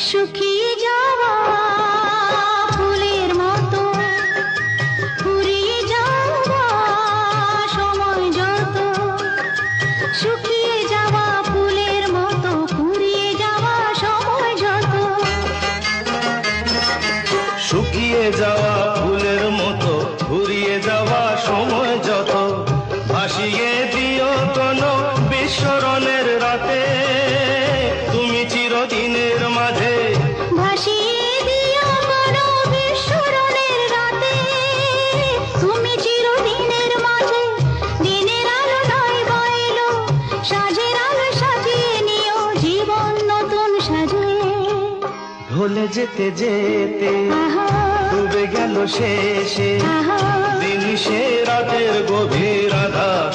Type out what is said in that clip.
শুকিয়ে যাওয়া ফুলের মতো ফুরিয়ে যাওয়া সময় যত, শুকিয়ে যাওয়া ফুলের মতো ফুরিয়ে যাওয়া সময় যত, শুকিয়ে যাওয়া ফুলের মতো ফুরিয়ে যাওয়া সময় যত, ভাসিয়ে দিও কোনো বিস্মরণের রাতে তুমি চিরদিনের মাঝে, ভাসিয়ে দিও কোনো বিস্মরণের রাতে তুমি চিরদিনের মাঝে। দিনের আলো নয় বইলো সাজের আলো সাজিয়ে নিও জীবন নতুন সাজে। ভুলে যেতে যেতে আহা ডুবে গেল শেষে আহা দিন সে রাতের গভীর আধার,